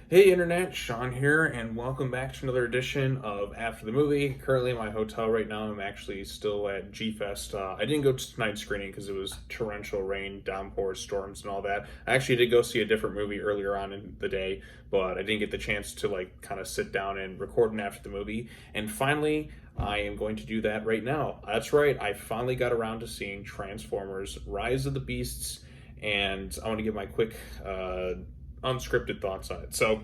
Hey Internet, Sean here, and welcome back to another edition of After the Movie. Currently in my hotel right now. I'm actually still at G-Fest. I didn't go to tonight's screening because it was torrential rain, downpours, storms, and all that. I actually did go see a different movie earlier on in the day, but I didn't get the chance to kind of sit down and record an After the Movie. And finally, I am going to do that right now. That's right, I finally got around to seeing Transformers: Rise of the Beasts, and I want to give my quick unscripted thoughts on it. So,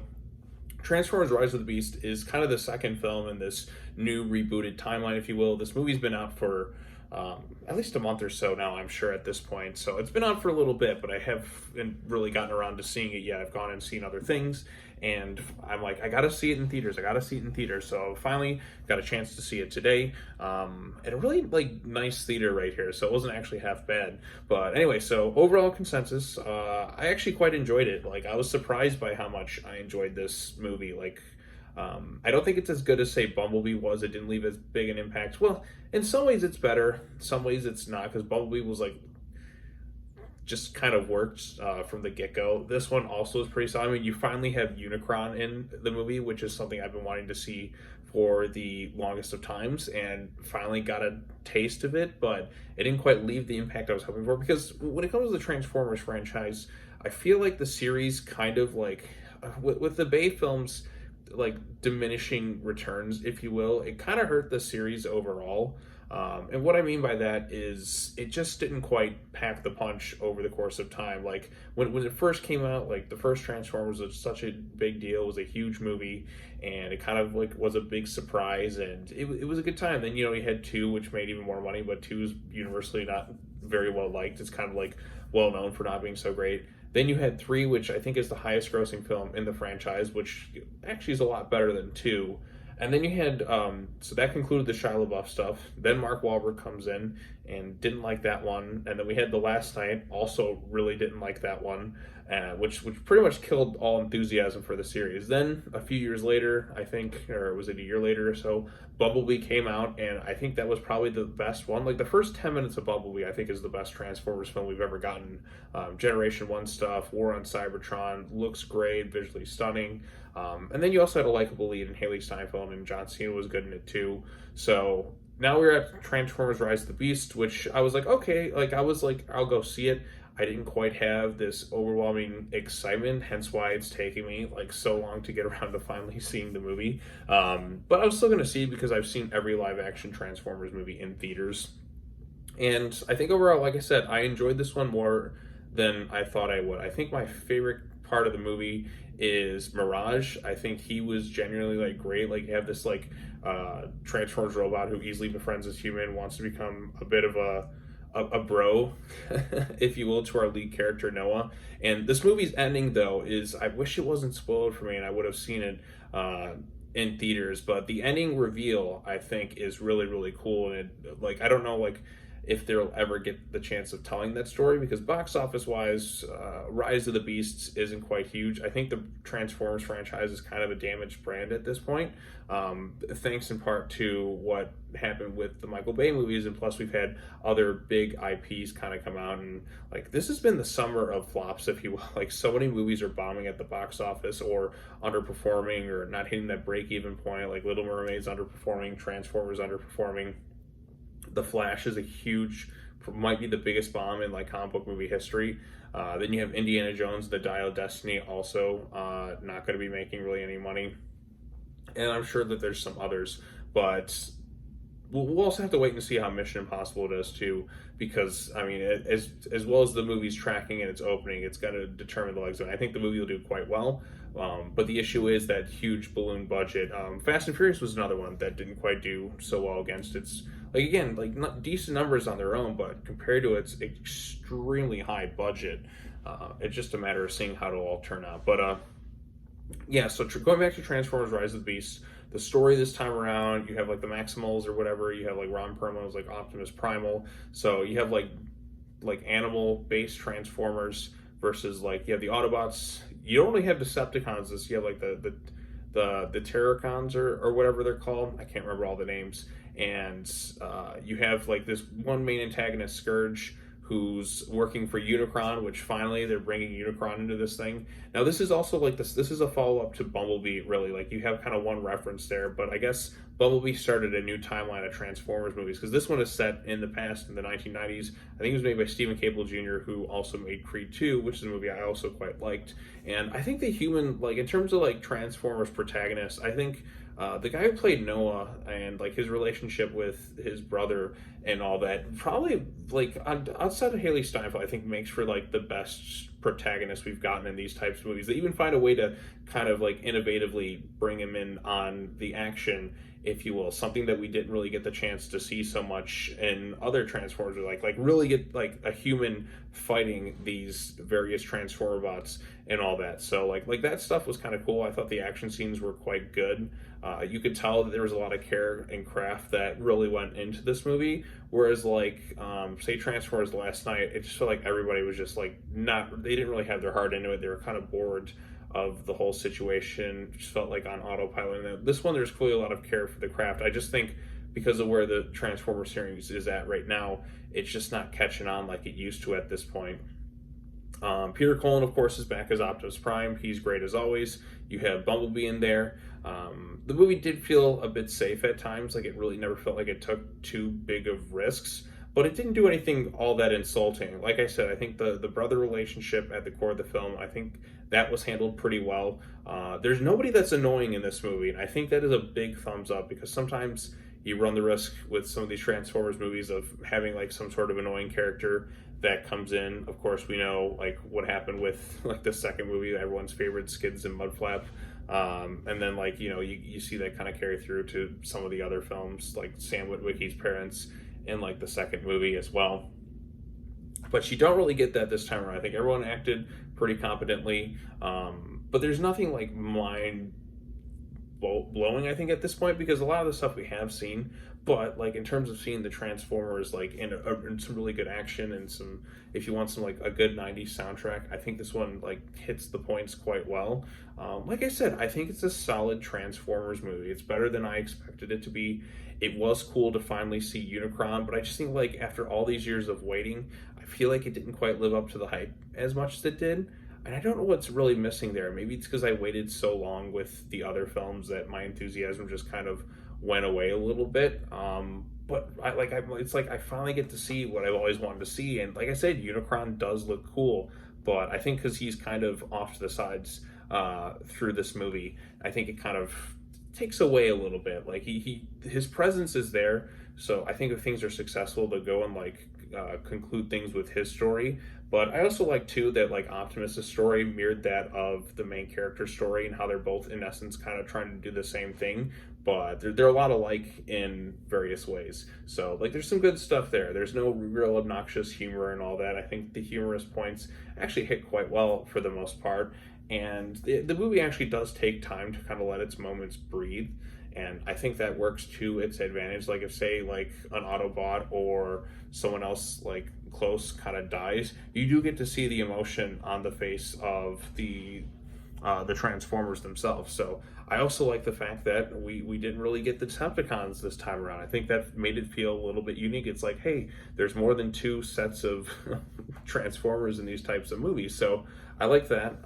Transformers: Rise of the Beast is kind of the second film in this new rebooted timeline, if you will. This movie's been out for at least a month or so now, I'm sure, at this point. So it's been out for a little bit, but I haven't really gotten around to seeing it yet. I've gone and seen other things, and I'm like, I gotta see it in theaters. I gotta see it in theaters. So finally got a chance to see it today at a really nice theater right here. So it wasn't actually half bad. But anyway, so overall consensus, I actually quite enjoyed it. Like, I was surprised by how much I enjoyed this movie. I don't think it's as good as, say, Bumblebee was. It didn't leave as big an impact. Well, in some ways it's better. In some ways it's not, because Bumblebee was just kind of worked from the get-go. This one also is pretty solid. I mean, you finally have Unicron in the movie, which is something I've been wanting to see for the longest of times, and finally got a taste of it, but it didn't quite leave the impact I was hoping for, because when it comes to the Transformers franchise, I feel like the series kind of with the Bay films diminishing returns, if you will, it kind of hurt the series overall. And what I mean by that is it just didn't quite pack the punch over the course of time. Like when it first came out, like the first Transformers was such a big deal. It was a huge movie, and it kind of was a big surprise, and it was a good time. Then you had two, which made even more money, but two is universally not very well liked. It's kind of well known for not being so great. Then you had three, which I think is the highest grossing film in the franchise, which actually is a lot better than two. And then you had, so that concluded the Shia LaBeouf stuff. Then Mark Wahlberg comes in and didn't like that one. And then we had The Last Night, also really didn't like that one, which pretty much killed all enthusiasm for the series. Then a few years later, I think, or was it a year later or so, Bumblebee came out, and I think that was probably the best one. Like the first 10 minutes of Bumblebee, I think, is the best Transformers film we've ever gotten. Generation 1 stuff, War on Cybertron, looks great, visually stunning. And then you also had a likable lead in Haley Steinfeld, and John Cena was good in it too. So now we're at Transformers: Rise of the Beast, which I was like, okay, I'll go see it. I didn't quite have this overwhelming excitement, hence why it's taking me so long to get around to finally seeing the movie. But I was still going to see it because I've seen every live action Transformers movie in theaters. And I think overall, like I said, I enjoyed this one more than I thought I would. I think my favorite part of the movie is Mirage. I think he was genuinely great. You have this Transformers robot who easily befriends his human, wants to become a bit of a bro, if you will, to our lead character Noah. And this movie's ending, though, is, I wish it wasn't spoiled for me and I would have seen it in theaters. But the ending reveal, I think, is really, really cool. And I don't know if they'll ever get the chance of telling that story, because box office wise, Rise of the Beasts isn't quite huge. I think the Transformers franchise is kind of a damaged brand at this point, thanks in part to what happened with the Michael Bay movies, and plus we've had other big IPs kind of come out, and this has been the summer of flops, if you will. So many movies are bombing at the box office, or underperforming, or not hitting that break-even point. Little Mermaid's underperforming, Transformers underperforming. The Flash is might be the biggest bomb in comic book movie history. Then you have Indiana Jones, The Dial of Destiny, also not going to be making really any money. And I'm sure that there's some others, but we'll also have to wait and see how Mission Impossible does too, because I mean, as well as the movie's tracking and its opening, it's going to determine the legs of it. I think the movie will do quite well, but the issue is that huge balloon budget. Fast and Furious was another one that didn't quite do so well against its, not decent numbers on their own, but compared to its extremely high budget, it's just a matter of seeing how it'll all turn out. But yeah, so going back to Transformers: Rise of the Beast, the story this time around, you have the Maximals or whatever. You have Ron Perlman's Optimus Primal. So you have animal-based Transformers versus you have the Autobots. You don't really have Decepticons. You have the Terracons or whatever they're called. I can't remember all the names. And you have this one main antagonist, Scourge, who's working for Unicron, which finally they're bringing Unicron into this thing. Now this is also like this is a follow-up to Bumblebee, really. Like you have kind of one reference there, but I guess Bumblebee started a new timeline of Transformers movies, because this one is set in the past, in the 1990s. I think it was made by Stephen Cable Jr., who also made Creed 2, which is a movie I also quite liked. And I think the human, like in terms of like Transformers protagonists, I think the guy who played Noah and like his relationship with his brother and all that, probably like outside of Haley Steinfeld, I think makes for like the best protagonist we've gotten in these types of movies. They even find a way to kind of like innovatively bring him in on the action, if you will, something that we didn't really get the chance to see so much in other Transformers. Like really get like a human fighting these various Transformer bots and all that. So like that stuff was kind of cool. I thought the action scenes were quite good. You could tell that there was a lot of care and craft that really went into this movie. Whereas like say Transformers Last Night, it just felt like everybody was just like they didn't really have their heart into it. They were kind of bored of the whole situation, just felt like on autopilot. And this one, there's clearly a lot of care for the craft. I just think because of where the Transformers series is at right now, it's just not catching on like it used to at this point. Peter Cullen, of course, is back as Optimus Prime. He's great as always. You have Bumblebee in there. The movie did feel a bit safe at times. Like it really never felt like it took too big of risks, but it didn't do anything all that insulting. Like I said, I think the brother relationship at the core of the film, I think that was handled pretty well. There's nobody that's annoying in this movie, and I think that is a big thumbs up, because sometimes you run the risk with some of these Transformers movies of having like some sort of annoying character that comes in. Of course, we know like what happened with like the second movie, everyone's favorite, Skids and Mudflap. And then like, you see that kind of carry through to some of the other films, like Sam Witwicky's parents in like the second movie as well. But you don't really get that this time around. I think everyone acted pretty competently, but there's nothing like mind blowing, I think, at this point, because a lot of the stuff we have seen. But like in terms of seeing the Transformers like in some really good action and some, if you want some like a good 90s soundtrack, I think this one like hits the points quite well. Like I said, I think it's a solid Transformers movie. It's better than I expected it to be. It was cool to finally see Unicron, but I just think like after all these years of waiting, I feel like it didn't quite live up to the hype as much as it did. And I don't know what's really missing there. Maybe it's because I waited so long with the other films that my enthusiasm just kind of went away a little bit. But it's like I finally get to see what I've always wanted to see. And like I said, Unicron does look cool, but I think because he's kind of off to the sides through this movie, I think it kind of takes away a little bit. Like his presence is there, so I think if things are successful, they'll go and like conclude things with his story. But I also like too that like Optimus's story mirrored that of the main character's story, and how they're both in essence kind of trying to do the same thing, but they're a lot alike in various ways. So like there's some good stuff there. There's no real obnoxious humor and all that. I think the humorous points actually hit quite well for the most part. And the movie actually does take time to kind of let its moments breathe. And I think that works to its advantage. Like if say like an Autobot or someone else like close kind of dies, you do get to see the emotion on the face of the Transformers themselves. So I also like the fact that we didn't really get the Decepticons this time around. I think that made it feel a little bit unique. It's like, hey, there's more than two sets of Transformers in these types of movies. So I like that.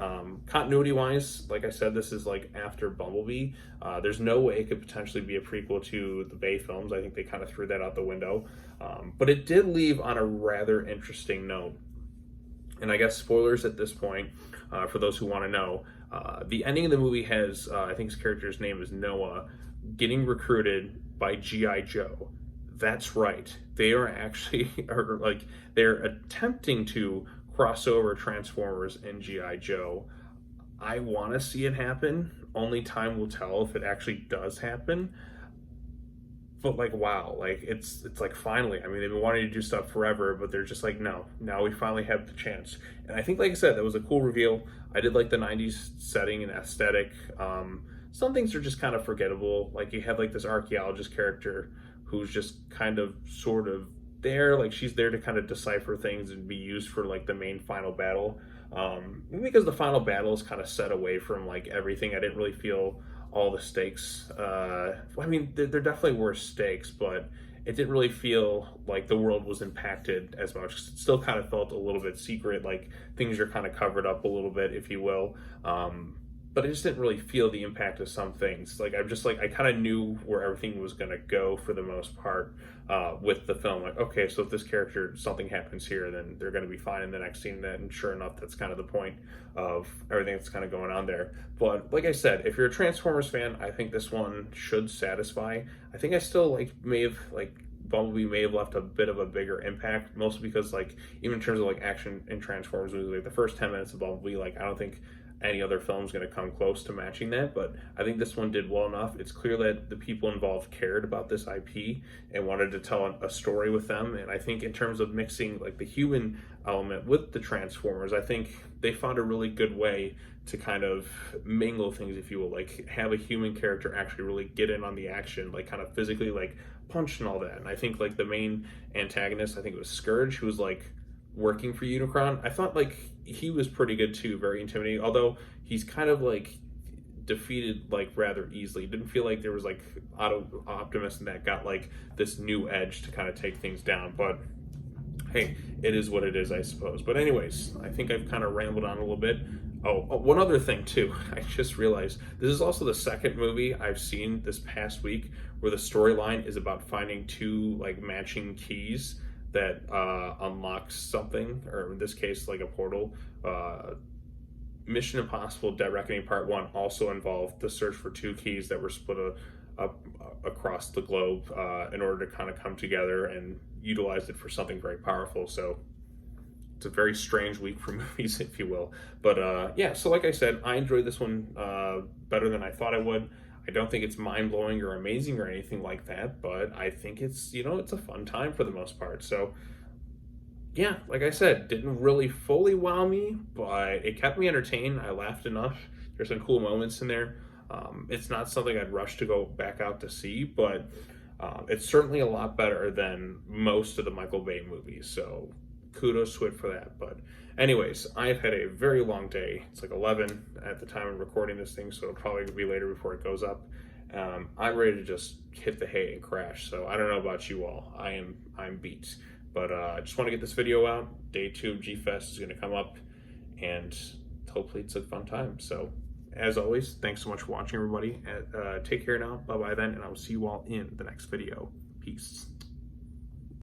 Continuity wise, like I said, this is like after Bumblebee. There's no way it could potentially be a prequel to the Bay films. I think they kind of threw that out the window. But it did leave on a rather interesting note. And I guess spoilers at this point, for those who want to know. The ending of the movie has, I think his character's name is Noah, getting recruited by G.I. Joe. That's right. They are actually, they're attempting to cross over Transformers and G.I. Joe. I want to see it happen. Only time will tell if it actually does happen. But like, wow, like it's like finally, I mean, they've been wanting to do stuff forever, but they're just like, no, now we finally have the chance. And I think, like I said, that was a cool reveal. I did like the 90s setting and aesthetic. Some things are just kind of forgettable. Like you have like this archaeologist character who's just kind of sort of there, like she's there to kind of decipher things and be used for like the main final battle. Because the final battle is kind of set away from like everything, I didn't really feel all the stakes. I mean, there definitely were stakes, but it didn't really feel like the world was impacted as much. It still kind of felt a little bit secret, like things are kind of covered up a little bit, if you will. But I just didn't really feel the impact of some things. Like I'm just like I kind of knew where everything was going to go for the most part with the film. Like, okay, so if this character something happens here, then they're going to be fine in the next scene. And sure enough, that's kind of the point of everything that's kind of going on there. But like I said, if you're a Transformers fan, I think this one should satisfy. I think I still may have Bumblebee may have left a bit of a bigger impact, mostly because like even in terms of like action in Transformers movies, like the first 10 minutes of Bumblebee, like I don't think any other film's going to come close to matching that, but I think this one did well enough. It's clear that the people involved cared about this IP and wanted to tell a story with them, and I think in terms of mixing like the human element with the Transformers, I think they found a really good way to kind of mingle things, if you will, like have a human character actually really get in on the action, like kind of physically like punch and all that. And I think like the main antagonist, I think it was Scourge, who was like working for Unicron. I thought like he was pretty good too, very intimidating, although he's kind of like defeated like rather easily. Didn't feel like there was like Optimus and that got like this new edge to kind of take things down, but hey, it is what it is, I suppose. But anyways, I think I've kind of rambled on a little bit. Oh, one other thing too, I just realized this is also the second movie I've seen this past week where the storyline is about finding two like matching keys that unlocks something, or in this case, like a portal. Mission Impossible Dead Reckoning Part 1 also involved the search for two keys that were split up across the globe in order to kind of come together and utilize it for something very powerful. So it's a very strange week for movies, if you will. But yeah, so like I said, I enjoyed this one better than I thought I would. I don't think it's mind-blowing or amazing or anything like that, but I think it's, it's a fun time for the most part. So yeah, like I said, didn't really fully wow me, but it kept me entertained. I laughed enough. There's some cool moments in there. It's not something I'd rush to go back out to see, but it's certainly a lot better than most of the Michael Bay movies. So kudos to it for that. But anyways, I've had a very long day. It's like 11 at the time of recording this thing, so it'll probably be later before it goes up. I'm ready to just hit the hay and crash. So I don't know about you all. I'm beat. But I just want to get this video out. Day 2 of G-Fest is going to come up, and hopefully it's a fun time. So as always, thanks so much for watching, everybody. Take care now. Bye-bye then, and I will see you all in the next video. Peace.